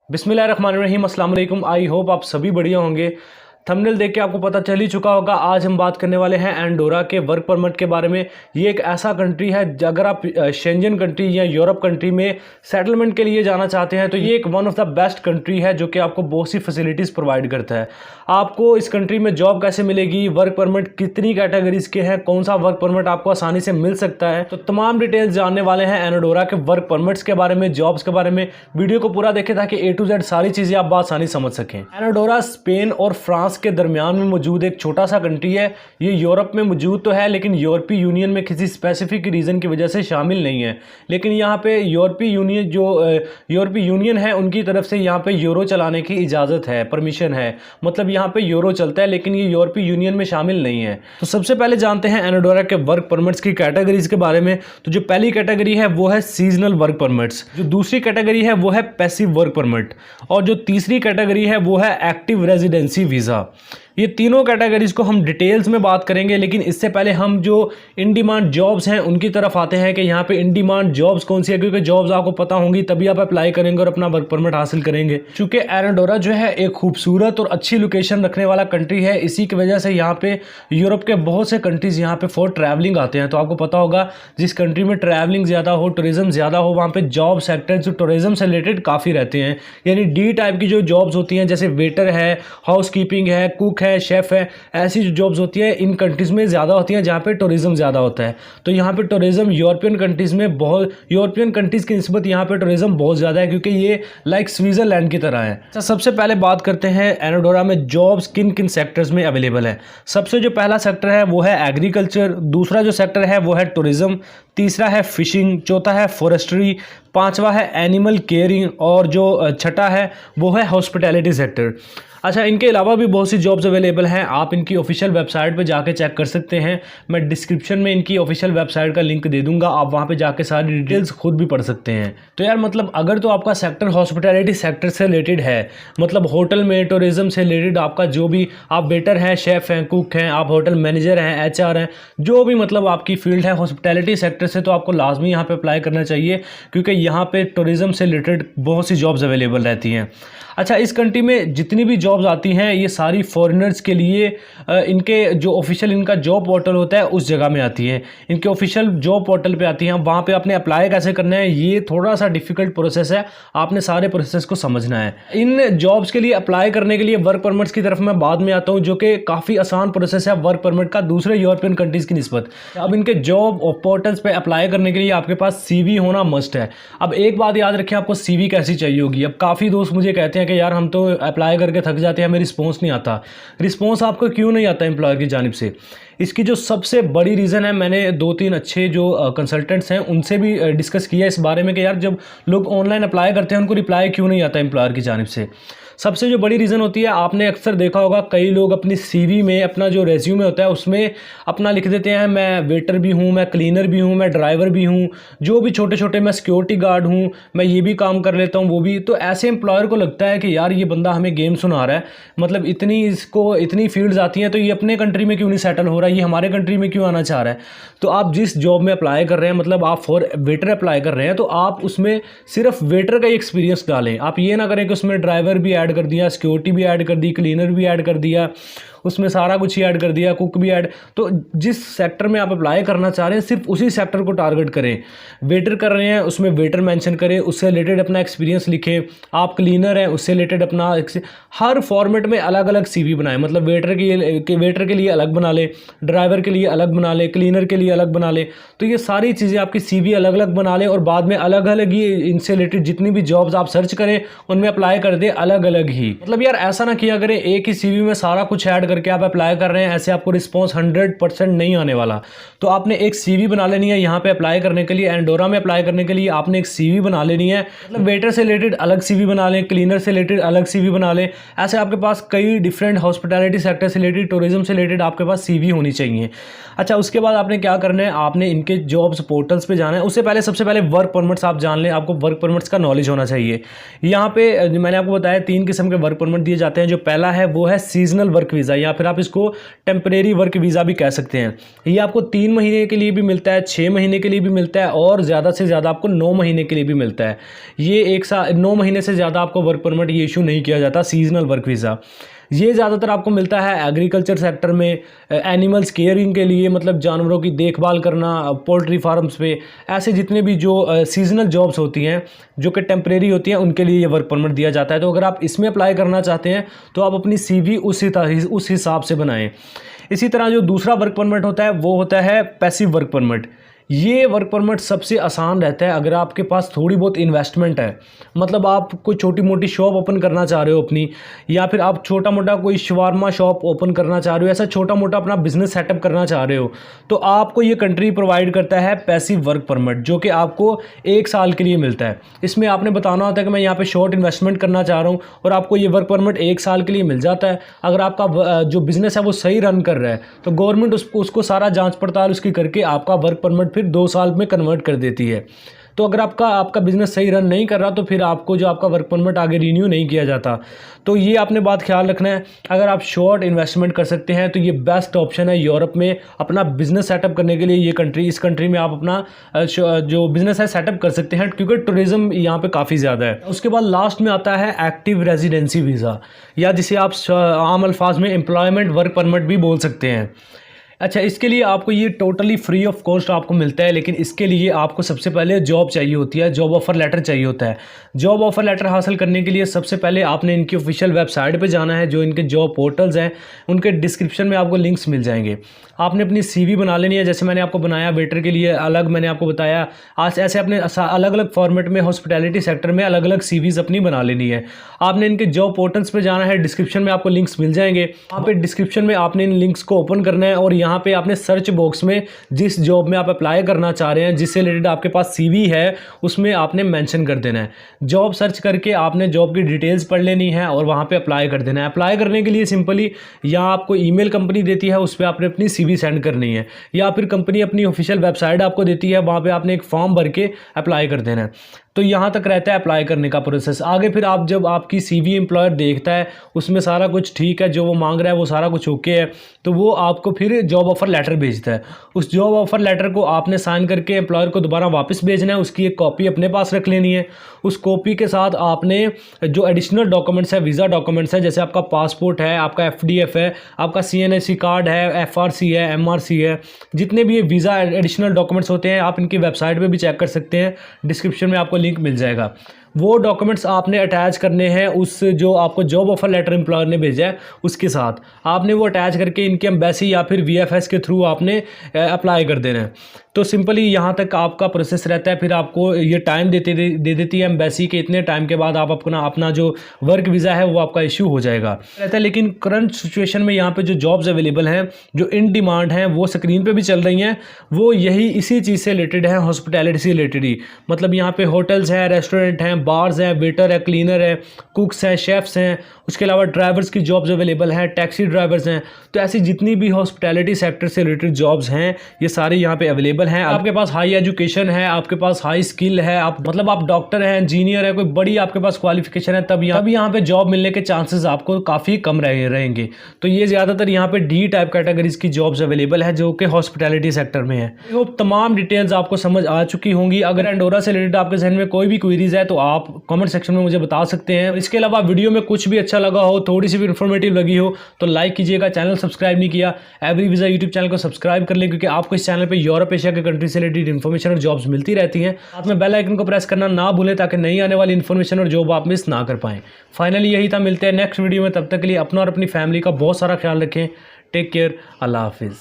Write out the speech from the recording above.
बिस्मिल्लाहिर्रहमानिर्रहीम, अस्सलाम वालेकुम। आई होप आप सभी बढ़िया होंगे। थंबनेल देख के आपको पता चल ही चुका होगा, आज हम बात करने वाले हैं एंडोरा के वर्क परमिट के बारे में। ये एक ऐसा कंट्री है, अगर आप शेंजन कंट्री या यूरोप कंट्री में सेटलमेंट के लिए जाना चाहते हैं तो ये एक one of the best country है जो कि आपको बहुत सी फैसिलिटीज़ प्रोवाइड करता है। आपको इस कंट्री में जॉब कैसे मिलेगी, वर्क परमिट कितनी कैटेगरीज के हैं, कौन सा वर्क परमिट आपको आसानी से मिल सकता है, तो तमाम डिटेल्स जानने वाले हैं एंडोरा के वर्क परमिट्स के बारे में, जॉब्स के बारे में। वीडियो को पूरा देखें ताकि A to Z सारी चीज़ें आप आसानी समझ सकें। एंडोरा स्पेन और फ्रांस के दरमियान में मौजूद एक छोटा सा कंट्री है। ये यूरोप में मौजूद तो है लेकिन यूरोपीय यूनियन में किसी स्पेसिफिक रीज़न की वजह से शामिल नहीं है। लेकिन यहाँ पे यूरोपीय यूनियन है उनकी तरफ से यहाँ पे यूरो चलाने की इजाज़त है, परमिशन है, मतलब यहाँ पे यूरो चलता है, लेकिन ये यूरोपीय यूनियन में शामिल नहीं है। तो सबसे पहले जानते हैं एंडोरा के वर्क परमिट्स की कैटेगरीज के बारे में। तो जो पहली कैटेगरी है वो है सीजनल वर्क परमिट्स, जो दूसरी कैटेगरी है वो है पैसिव वर्क परमिट, और जो तीसरी कैटेगरी है वो है एक्टिव रेजिडेंसी वीज़ा। ये तीनों कैटेगरीज को हम डिटेल्स में बात करेंगे, लेकिन इससे पहले हम जो इन डिमांड जॉब्स हैं उनकी तरफ आते हैं कि यहाँ पे इन डिमांड जॉब्स कौन सी है, क्योंकि जॉब्स आपको पता होंगी तभी आप अप्लाई करेंगे और अपना वर्क परमिट हासिल करेंगे। चूँकि एंडोरा जो है एक खूबसूरत और अच्छी लोकेशन रखने वाला कंट्री है, इसी की वजह से यहाँ पे यूरोप के बहुत से कंट्रीज़ यहाँ पे फॉर ट्रैवलिंग आते हैं। तो आपको पता होगा जिस कंट्री में ट्रैवलिंग ज़्यादा हो, टूरिज़्म ज़्यादा हो, वहाँ पर जॉब सेक्टर जो टूरिज़्म से रिलेटेड काफ़ी रहते हैं। यानी डी टाइप की जो जॉब्स होती हैं, जैसे वेटर है, हाउस कीपिंग है, कुक है, शेफ़ है, ऐसी जो जॉब्स होती है इन कंट्रीज़ में ज़्यादा होती हैं जहाँ पे टूरिज़्म ज़्यादा होता है। तो यहाँ पे टूरिज़्म यूरोपियन कंट्रीज़ में बहुत, यूरोपियन कंट्रीज़ की निस्बत यहाँ पे टूरिज़्म बहुत ज़्यादा है, क्योंकि ये लाइक स्विट्ज़रलैंड की तरह है। अच्छा, सबसे पहले बात करते हैं एंडोरा में जॉब्स किन किन सेक्टर्स में अवेलेबल है। सबसे जो पहला सेक्टर है वो है एग्रीकल्चर, दूसरा जो सेक्टर है वो है टूरिज़्म, तीसरा है फिशिंग, चौथा है फॉरेस्ट्री, पांचवा है एनिमल केयरिंग, और जो छठा है वो है हॉस्पिटैलिटी सेक्टर। अच्छा, इनके अलावा भी बहुत सी जॉब्स अवेलेबल हैं, आप इनकी ऑफिशियल वेबसाइट पे जाके चेक कर सकते हैं। मैं डिस्क्रिप्शन में इनकी ऑफिशियल वेबसाइट का लिंक दे दूंगा, आप वहाँ पे जाके सारी डिटेल्स खुद भी पढ़ सकते हैं। तो यार मतलब अगर तो आपका सेक्टर हॉस्पिटैलिटी सेक्टर से रिलेटेड है, मतलब होटल में टूरिज़्म से रिलेटेड आपका जो भी, आप वेटर हैं, शेफ़ हैं, कुक हैं, आप होटल मैनेजर हैं, HR हैं, जो भी मतलब आपकी फील्ड है हॉस्पिटैलिटी सेक्टर से, तो आपको लाजमी यहाँ पर अप्लाई करना चाहिए, क्योंकि यहाँ पर टूरिज़्म से रिलेटेड बहुत सी जॉब्स अवेलेबल रहती हैं। अच्छा, इस कंट्री में जितनी भी जॉब्स आती हैं ये सारी फॉरेनर्स के लिए, इनके जो ऑफिशियल इनका जॉब पोर्टल होता है उस जगह में आती हैं, इनके ऑफिशियल जॉब पोर्टल पे आती हैं। वहाँ पे आपने अप्लाई कैसे करना है, ये थोड़ा सा डिफिकल्ट प्रोसेस है, आपने सारे प्रोसेस को समझना है। इन जॉब्स के लिए अप्लाई करने के लिए वर्क परमिट्स की तरफ मैं बाद में आता हूँ, जो कि काफ़ी आसान प्रोसेस है वर्क परमिट का दूसरे यूरोपियन कंट्रीज़ की निस्बत। अब इनके जॉब पोर्टल्स पर अप्लाई करने के लिए आपके पास CV होना मस्ट है। अब एक बात याद रखें, आपको CV कैसी चाहिए होगी। अब काफ़ी दोस्त मुझे कहते हैं कि यार हम तो अप्लाई करके थक जाते हैं, हमें रिस्पॉन्स नहीं आता। रिस्पॉन्स आपको क्यों नहीं आता एम्प्लॉयर की जानिब से? इसकी जो सबसे बड़ी रीज़न है, मैंने 2-3 अच्छे जो कंसल्टेंट्स हैं उनसे भी डिस्कस किया इस बारे में कि यार जब लोग ऑनलाइन अप्लाई करते हैं उनको रिप्लाई क्यों नहीं आता एम्प्लॉयर की जानिब से। सबसे जो बड़ी रीज़न होती है, आपने अक्सर देखा होगा कई लोग अपनी CV में, अपना जो रेज्यूमे होता है उसमें अपना लिख देते हैं मैं वेटर भी हूँ, मैं क्लीनर भी हूँ, मैं ड्राइवर भी हूँ, जो भी छोटे छोटे, मैं सिक्योरिटी गार्ड हूँ, मैं ये भी काम कर लेता हूँ, वो भी। तो ऐसे एम्प्लॉयर को लगता है कि यार ये बंदा हमें गेम सुना रहा है, मतलब इतनी फील्ड्स आती हैं तो ये अपने कंट्री में क्यों नहीं सेटल हो रहा है, ये हमारे कंट्री में क्यों आना चाह रहा है। तो आप जिस जॉब में अप्लाई कर रहे हैं, मतलब आप फॉर वेटर अप्लाई कर रहे हैं, तो आप उसमें सिर्फ वेटर का ही एक्सपीरियंस डालें। आप ये ना करें कि उसमें ड्राइवर भी ऐड कर दिया, सिक्योरिटी भी ऐड कर दी, क्लीनर भी ऐड कर दिया, उसमें सारा कुछ ही ऐड कर दिया, कुक भी ऐड। तो जिस सेक्टर में आप अप्लाई करना चाह रहे हैं सिर्फ उसी सेक्टर को टारगेट करें। वेटर कर रहे हैं उसमें वेटर मेंशन करें, उससे रिलेटेड अपना एक्सपीरियंस लिखें। आप क्लीनर हैं उससे रिलेटेड अपना, हर फॉर्मेट में अलग अलग CV बनाएं। मतलब वेटर के लिए अलग बना ले, ड्राइवर के लिए अलग बना ले, क्लीनर के लिए अलग बना ले। तो ये सारी चीज़ें आपकी CV अलग अलग बना लें, और बाद में अलग अलग ही इनसे रिलेटेड जितनी भी जॉब्स आप सर्च करें उनमें अप्लाई कर दें अलग अलग ही। मतलब यार ऐसा ना किया करें एक ही CV में सारा कुछ ऐड करके आप अप्लाई कर रहे हैं, ऐसे आपको रिस्पॉन्स 100% नहीं आने वाला। तो आपने एक CV बना लेनी है यहाँ पे अप्लाई करने के लिए, एंडोरा में अप्लाई करने के लिए आपने एक CV बना लेनी है। मतलब वेटर से रिलेटेड अलग CV बना लें, क्लीनर से रिलेटेड अलग CV बना लें। ऐसे आपके पास कई डिफरेंट हॉस्पिटैलिटी सेक्टर से रिलेटेड, टूरिज्म से रिलेटेड आपके पास CV होनी चाहिए। अच्छा, उसके बाद आपने क्या करना है, आपने इनके जॉब्स पोर्टल्स पे जाना है। उससे पहले सबसे पहले वर्क परमिट्स आप जान लें, आपको वर्क परमिट्स का नॉलेज होना चाहिए। यहाँ पे मैंने आपको बताया 3 किस्म के वर्क परमिट दिए जाते हैं। जो पहला है वो है सीजनल वर्क वीज़ा, या फिर आप इसको टेम्परेरी वर्क वीज़ा भी कह सकते हैं। ये आपको 3 महीने के लिए भी मिलता है, 6 महीने के लिए भी मिलता है और ज़्यादा से ज़्यादा आपको 9 महीने के लिए भी मिलता है। ये 9 महीने से ज़्यादा आपको वर्क परमिट ये इशू नहीं किया जाता, सीजनल वर्क वीज़ा। ये ज़्यादातर आपको मिलता है एग्रीकल्चर सेक्टर में, एनिमल्स केयरिंग के लिए, मतलब जानवरों की देखभाल करना, पोल्ट्री फार्म्स पे, ऐसे जितने भी जो सीजनल जॉब्स होती हैं जो कि टेम्परेरी होती हैं उनके लिए ये वर्क परमिट दिया जाता है। तो अगर आप इसमें अप्लाई करना चाहते हैं तो आप अपनी CV उस हिसाब से बनाएं। इसी तरह जो दूसरा वर्क परमिट होता है वो होता है पैसिव वर्क परमिट। ये वर्क परमिट सबसे आसान रहता है अगर आपके पास थोड़ी बहुत इन्वेस्टमेंट है, मतलब आप कोई छोटी मोटी शॉप ओपन करना चाह रहे हो अपनी, या फिर आप छोटा मोटा कोई शवारमा शॉप ओपन करना चाह रहे हो, ऐसा छोटा मोटा अपना बिजनेस सेटअप करना चाह रहे हो, तो आपको ये कंट्री प्रोवाइड करता है पैसिव वर्क परमिट, जो कि आपको 1 साल के लिए मिलता है। इसमें आपने बताना होता है कि मैं यहाँ पे शॉर्ट इन्वेस्टमेंट करना चाह रहा हूँ और आपको ये वर्क परमिट 1 साल के लिए मिल जाता है। अगर आपका जो बिज़नेस है वो सही रन कर रहा है तो गवर्नमेंट उसको सारा जाँच पड़ताल उसकी करके आपका वर्क परमिट फिर 2 साल में कन्वर्ट कर देती है। तो अगर आपका बिजनेस सही रन नहीं कर रहा तो फिर आपको जो आपका वर्क परमिट आगे रिन्यू नहीं किया जाता। तो ये आपने बात ख्याल रखना है। अगर आप शॉर्ट इन्वेस्टमेंट कर सकते हैं तो ये बेस्ट ऑप्शन है यूरोप में अपना बिजनेस सेटअप करने के लिए। इस कंट्री में आप अपना जो बिजनेस है सेटअप कर सकते हैं क्योंकि टूरिज्म यहाँ पे काफ़ी ज़्यादा है। उसके बाद लास्ट में आता है एक्टिव रेजिडेंसी वीज़ा, या जिसे आप आम अल्फाज में एम्प्लॉयमेंट वर्क परमिट भी बोल सकते हैं। अच्छा, इसके लिए आपको ये टोटली फ्री ऑफ कॉस्ट आपको मिलता है, लेकिन इसके लिए आपको सबसे पहले जॉब चाहिए होती है, जॉब ऑफ़र लेटर चाहिए होता है। जॉब ऑफ़र लेटर हासिल करने के लिए सबसे पहले आपने इनकी ऑफिशियल वेबसाइट पे जाना है। जो इनके जॉब पोर्टल्स हैं उनके डिस्क्रिप्शन में आपको लिंक्स मिल जाएंगे। आपने अपनी CV बना लेनी है, जैसे मैंने आपको बनाया वेटर के लिए अलग, मैंने आपको बताया आज ऐसे अपने अलग अलग फॉर्मेट में हॉस्पिटैलिटी सेक्टर में अलग अलग CVs अपनी बना लेनी है। आपने इनके जॉब पोर्टल्स पर जाना है, डिस्क्रिप्शन में आपको लिंक्स मिल जाएंगे। वहाँ पे डिस्क्रिप्शन में आपने इन लिंक्स को ओपन करना है और यहाँ पे आपने सर्च बॉक्स में जिस जॉब में आप अप्लाई करना चाह रहे हैं, जिससे रिलेटेड आपके पास CV है, उसमें आपने मेंशन कर देना है। जॉब सर्च करके आपने जॉब की डिटेल्स पढ़ लेनी है और वहाँ पे अप्लाई कर देना है। अप्लाई करने के लिए सिंपली यहाँ आपको ईमेल कंपनी देती है, उस पर आपने अपनी CV सेंड करनी है, या फिर कंपनी अपनी ऑफिशियल वेबसाइट आपको देती है, वहाँ पर आपने एक फॉर्म भर के अप्लाई कर देना है। तो यहाँ तक रहता है अप्लाई करने का प्रोसेस। आगे फिर आप जब आपकी CV एम्प्लॉयर देखता है उसमें सारा कुछ ठीक है, जो वो मांग रहा है वो सारा कुछ ओके है, तो वो आपको फिर जॉब ऑफ़र लेटर भेजता है। उस जॉब ऑफ़र लेटर को आपने साइन करके एम्प्लॉयर को दोबारा वापस भेजना है। उसकी एक कॉपी अपने पास रख लेनी है। उस कॉपी के साथ आपने जो एडिशनल डॉक्यूमेंट्स है, वीज़ा डॉक्यूमेंट्स है, जैसे आपका पासपोर्ट है, आपका FDF है, आपका CNSC कार्ड है, FRC है, MRC है, जितने भी ये वीज़ा एडिशनल डॉक्यूमेंट्स होते हैं आप इनकी वेबसाइट पर भी चेक कर सकते हैं। डिस्क्रिप्शन में आपको लिंक मिल जाएगा। वो डॉक्यूमेंट्स आपने अटैच करने हैं उस जो आपको जॉब ऑफर लेटर एम्प्लॉयर ने भेजा है उसके साथ। आपने वो अटैच करके इनके एम्बेसी या फिर VFS के थ्रू आपने अप्लाई कर देना है। तो सिंपली यहाँ तक आपका प्रोसेस रहता है। फिर आपको ये टाइम दे देती है एम्बेसी के, इतने टाइम के बाद आप अपना जो वर्क वीज़ा है वो आपका इश्यू हो जाएगा रहता है। लेकिन करंट सिचुएशन में यहाँ पे जो जॉब्स अवेलेबल हैं, जो इन डिमांड हैं, वो स्क्रीन पे भी चल रही हैं, वो इसी चीज़ से रिलेटेड है, हॉस्पिटैलिटी से रिलेटेड ही। मतलब यहाँ पे होटल्स हैं, रेस्टोरेंट हैं, बार्स हैं, वेटर है, क्लीनर है, कुक्स हैं, शेफ्स हैं, उसके अलावा ड्राइवर्स की जॉब्स अवेलेबल हैं, टैक्सी ड्राइवर्स हैं। तो ऐसी जितनी भी हॉस्पिटैलिटी सेक्टर से रिलेटेड जॉब्स हैं ये सारी यहाँ पे अवेलेबल हैं। आपके पास हाई एजुकेशन है, आपके पास हाई स्किल है, आप डॉक्टर हैं, इंजीनियर है, कोई बड़ी आपके पास क्वालिफिकेशन है, तब यहाँ पे जॉब मिलने के चांसेस आपको काफ़ी कम रहेंगे। तो ये ज़्यादातर यहाँ पे D टाइप कैटेगरीज की जॉब्स अवेलेबल है जो कि हॉस्पिटैलिटी सेक्टर में है। वो तमाम डिटेल्स आपको समझ आ चुकी होंगी। अगर एंडोरा से रिलेटेड आपके जहन में कोई भी क्वेरीज है तो आप कमेंट सेक्शन में मुझे बता सकते हैं। इसके अलावा वीडियो में कुछ भी अच्छा लगा हो, थोड़ी सी भी इन्फॉर्मेटिव लगी हो तो लाइक कीजिएगा। चैनल सब्सक्राइब नहीं किया, एवरी वीज़ा यूट्यूब चैनल को सब्सक्राइब कर लें, क्योंकि आपको इस चैनल पे यूरोप एशिया के कंट्री से रिलेटेड इन्फॉर्मेशन और जॉब्स मिलती रहती हैं। साथ में बेल आइकन को प्रेस करना ना भूलें ताकि नई आने वाली इन्फॉर्मेशन और जॉब आप मिस ना कर पाएं। फाइनली यही था, मिलते हैं नेक्स्ट वीडियो में। तब तक के लिए अपना और अपनी फैमिली का बहुत सारा ख्याल रखें। टेक केयर, अल्लाह हाफिज़।